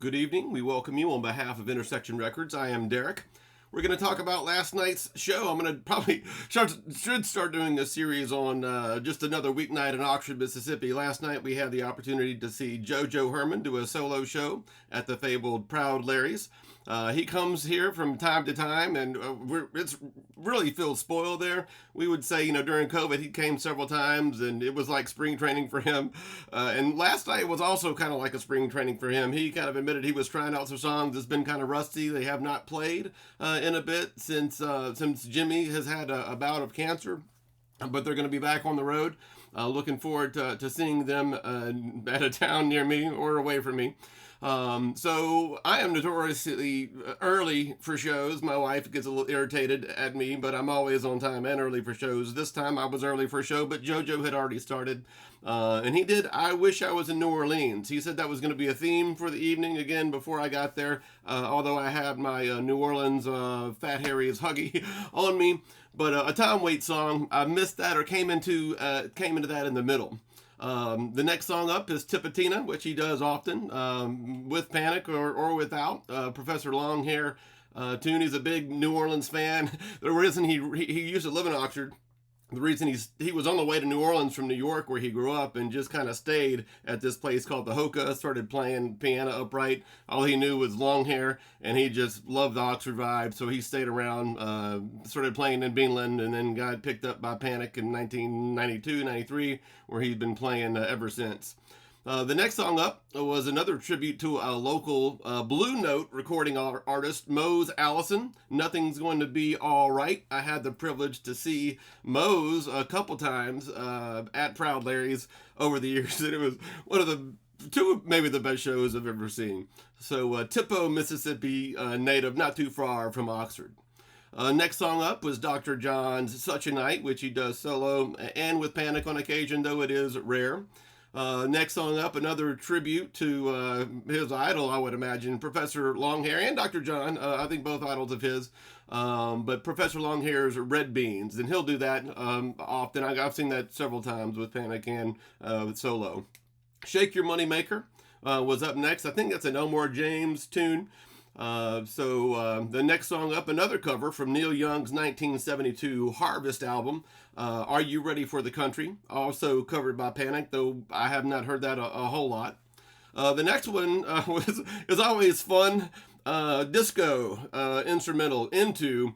Good evening. We welcome you on behalf of Intersection Records. I am Derek. We're going to talk about last night's show. I'm going to probably should start doing a series on just another weeknight in Oxford, Mississippi. Last night we had the opportunity to see Jojo Herman do a solo show at the fabled Proud Larry's. He comes here from time to time, and it's really feels spoiled there. We would say, during COVID, he came several times, and it was like spring training for him. And last night was also kind of like a spring training for him. He kind of admitted he was trying out some songs that's been kind of rusty. They have not played in a bit since Jimmy has had a bout of cancer, but they're going to be back on the road. Looking forward to seeing them at a town near me or away from me. So I am notoriously early for shows. My wife gets a little irritated at me, but I'm always on time and early for shows. This time I was early for a show, but JoJo had already started. And he did I Wish I Was in New Orleans. He said that was going to be a theme for the evening again before I got there, although I had my New Orleans Fat Harry's Huggy on me. But a Tom Waits song, I missed that or came into that in the middle. The next song up is Tipatina, which he does often, with Panic or without. Professor Longhair tune. He's a big New Orleans fan. The reason he used to live in Oxford. The reason he was on the way to New Orleans from New York, where he grew up, and just kind of stayed at this place called the Hoka, started playing piano upright. All he knew was long hair, and he just loved the Oxford vibe, so he stayed around, started playing in Beanland, and then got picked up by Panic in 1992, 93, where he's been playing ever since. The next song up was another tribute to a local Blue Note recording artist, Mose Allison. Nothing's Going to Be All Right. I had the privilege to see Mose a couple times at Proud Larry's over the years, and it was one of the two, maybe the best shows I've ever seen. So Tippo, Mississippi native, not too far from Oxford. Next song up was Dr. John's Such a Night, which he does solo and with Panic on occasion, though it is rare. Next song up, another tribute to his idol, I would imagine, Professor Longhair and Dr. John. I think both idols of his. But Professor Longhair's Red Beans, and he'll do that often. I've seen that several times with Panic and with solo. Shake Your Money Maker was up next. I think that's an Elmore James tune. The next song up, another cover from Neil Young's 1972 Harvest album, Are You Ready for the Country? Also covered by Panic, though I have not heard that a whole lot. The next one is always fun, disco instrumental, Into.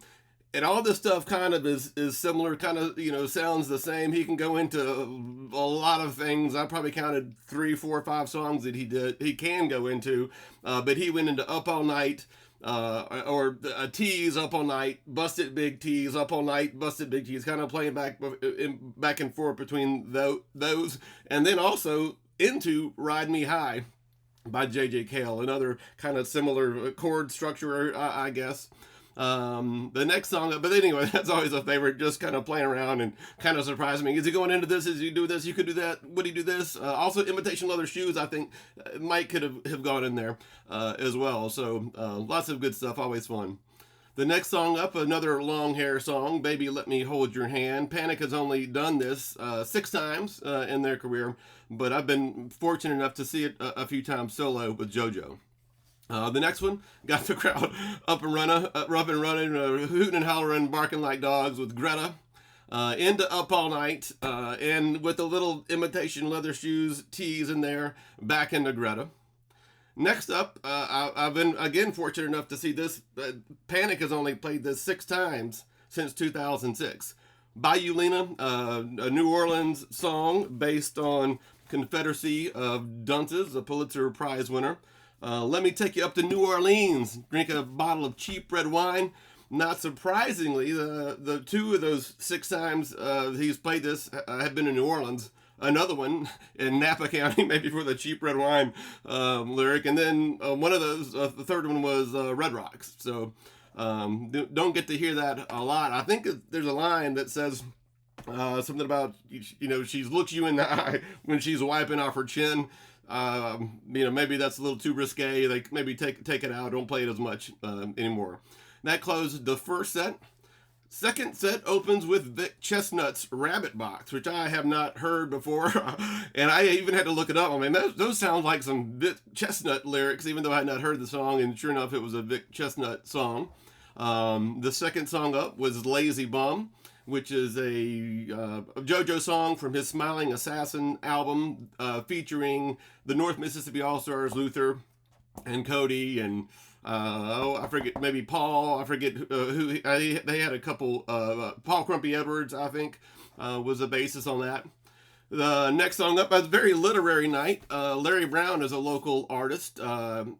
And all this stuff kind of is similar, kind of, sounds the same. He can go into a lot of things. I probably counted 3, 4, 5 songs that he can go into. But he went into Up All Night, or a Tease, Up All Night, Busted Big Tease, Up All Night, Busted Big Tease, kind of playing back and forth between those. And then also into Ride Me High by J.J. Cale, another kind of similar chord structure, I guess. The next song, but anyway, that's always a favorite, just kind of playing around and kind of surprising me. Is he going into this? Is he do this? You could do that. Would he do this? Also, Imitation Leather Shoes, I think, might could have gone in there as well. So lots of good stuff, always fun. The next song up, another long hair song, Baby Let Me Hold Your Hand. Panic has only done this 6 times in their career, but I've been fortunate enough to see it a few times solo with JoJo. The next one got the crowd up and running, hooting and hollering, barking like dogs with Greta. Into Up All Night, and with a little Imitation Leather Shoes tease in there, back into Greta. Next up, I've been again fortunate enough to see this. Panic has only played this 6 times since 2006. Bayou Lena, a New Orleans song based on Confederacy of Dunces, a Pulitzer Prize winner. Let Me Take You Up to New Orleans, drink a bottle of cheap red wine. Not surprisingly, the 2 of those 6 times he's played this have been in New Orleans. Another one in Napa County, maybe for the cheap red wine lyric. And then one of those, the third one was Red Rocks. So don't get to hear that a lot. I think there's a line that says something about, she looks you in the eye when she's wiping off her chin. Maybe that's a little too risque. Like, maybe take it out. Don't play it as much anymore. That closed the first set. Second set opens with Vic Chestnut's Rabbit Box, which I have not heard before, and I even had to look it up. I mean, those sound like some Vic Chestnut lyrics, even though I had not heard the song, and sure enough, it was a Vic Chestnut song. The second song up was Lazy Bum, which is a Jojo song from his Smiling Assassin album, featuring the North Mississippi All-Stars, Luther and Cody, and I forget, maybe Paul. I forget who. They had a couple. Paul Crumpy Edwards, I think, was the basis on that. The next song up is Very Literary Night. Larry Brown is a local artist, and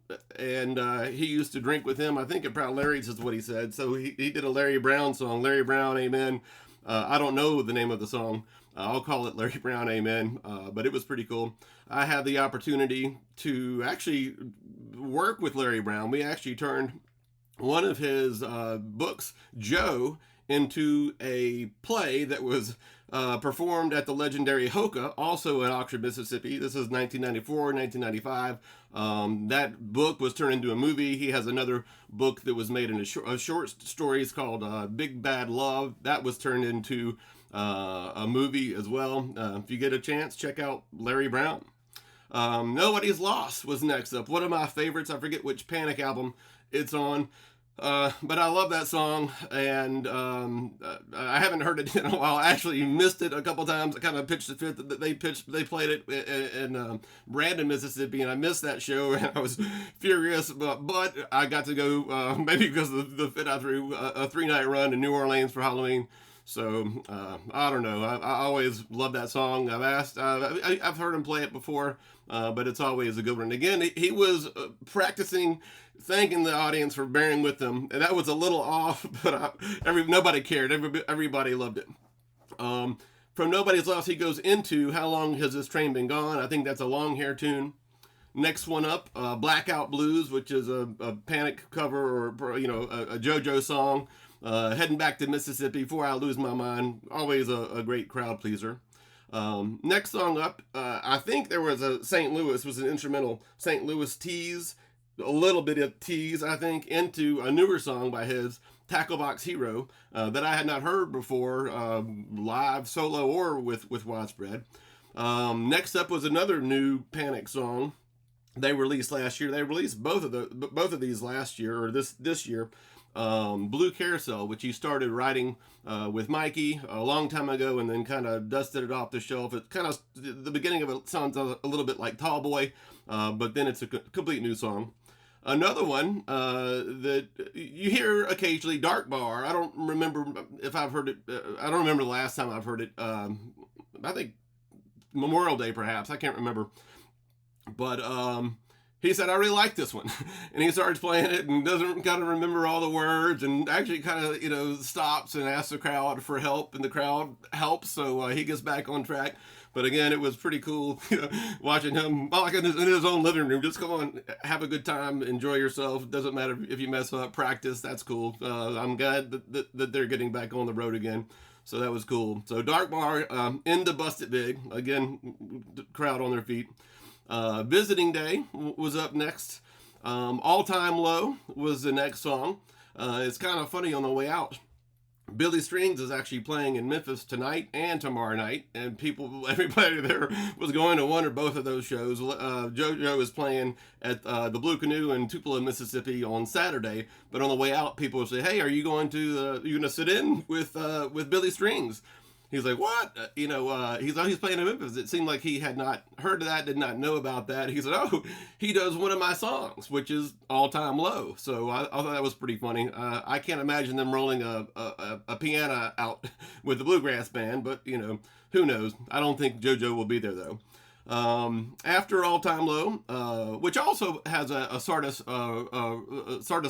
he used to drink with him. I think at Proud Larry's is what he said. So he did a Larry Brown song, Larry Brown, Amen. I don't know the name of the song. I'll call it Larry Brown, Amen. But it was pretty cool. I had the opportunity to actually work with Larry Brown. We actually turned one of his books, Joe, into a play that was performed at the legendary Hoka, also in Oxford, Mississippi. This is 1994, 1995. That book was turned into a movie. He has another book that was made into a short stories called Big Bad Love. That was turned into a movie as well. If you get a chance, check out Larry Brown. Nobody's Lost was next up. One of my favorites. I forget which Panic album it's on. But I love that song, and I haven't heard it in a while. I actually missed it a couple times. I kind of pitched the fit that they played it in Brandon, Mississippi, and I missed that show, and I was furious. But I got to go, maybe because of the fit I threw, a 3-night run in New Orleans for Halloween. So I don't know. I always love that song. I've heard him play it before, but it's always a good one. Again, he was practicing thanking the audience for bearing with him, and that was a little off, but nobody cared. Everybody loved it. From Nobody's Lost, he goes into How Long Has This Train Been Gone? I think that's a long hair tune. Next one up, Blackout Blues, which is a Panic cover, or a JoJo song. Heading back to Mississippi before I lose my mind. Always a great crowd pleaser. Next song up, I think there was a St. Louis, was an instrumental St. Louis tease, a little bit of tease, I think, into a newer song by his, Tacklebox Hero, that I had not heard before, live, solo, or with Widespread. Next up was another new Panic song they released last year. They released both of these last year, or this year. Blue Carousel, which he started writing with Mikey a long time ago, and then kind of dusted it off the shelf. It kind of, the beginning of it sounds a little bit like Tallboy, but then it's a complete new song. Another one that you hear occasionally, Dark Bar. I don't remember if I've heard it. I don't remember the last time I've heard it. I think Memorial Day, perhaps. I can't remember. But he said, I really like this one. And he starts playing it and doesn't kind of remember all the words, and actually kind of, stops and asks the crowd for help, and the crowd helps. So he gets back on track. But again, it was pretty cool, watching him, like in his own living room. Just come on, have a good time, enjoy yourself. Doesn't matter if you mess up, practice. That's cool. I'm glad that they're getting back on the road again. So that was cool. So Dark Bar, into Bust It Big. Again, crowd on their feet. Visiting Day was up next. All Time Low was the next song. It's kind of funny on the way out. Billy Strings is actually playing in Memphis tonight and tomorrow night, and everybody there was going to one or both of those shows. Jojo is playing at the Blue Canoe in Tupelo, Mississippi on Saturday, but on the way out, people would say, "Hey, are you going to sit in with Billy Strings?" He's like, what? He's playing in Memphis. It seemed like he had not heard of that, did not know about that. He said, oh, he does one of my songs, which is All Time Low. So I thought that was pretty funny. I can't imagine them rolling a piano out with the Bluegrass Band, but, who knows? I don't think JoJo will be there, though. After All Time Low, which also has a Sardis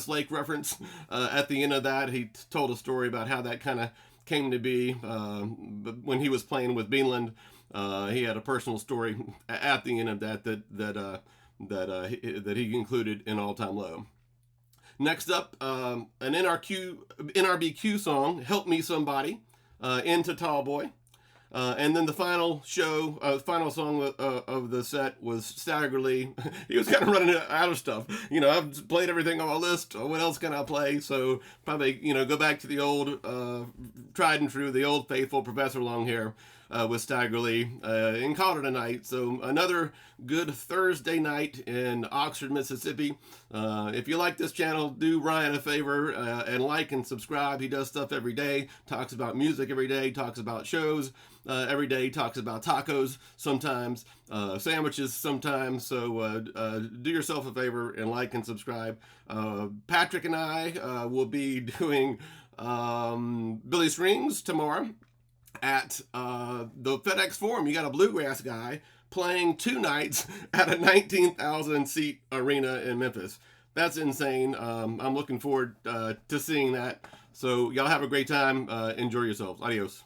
Lake reference at the end of that. He told a story about how that kind of came to be when he was playing with Beanland. He had a personal story at the end of that he included in All Time Low. Next up, an NRBQ song, Help Me Somebody, into Tallboy. And then the final final song of the set was Staggerly. He was kind of running out of stuff. I've played everything on my list. What else can I play? So probably, go back to the old, tried and true, the old faithful Professor Longhair with Staggerly and called it a night. So another good Thursday night in Oxford, Mississippi. If you like this channel, do Ryan a favor and like and subscribe. He does stuff every day, talks about music every day, talks about shows every day, talks about tacos sometimes, sandwiches sometimes. So do yourself a favor and like and subscribe. Patrick and I will be doing Billy Strings tomorrow at the FedEx Forum. You got a bluegrass guy playing 2 nights at a 19,000 seat arena in Memphis. That's insane. I'm looking forward to seeing that. So y'all have a great time. Enjoy yourselves. Adios.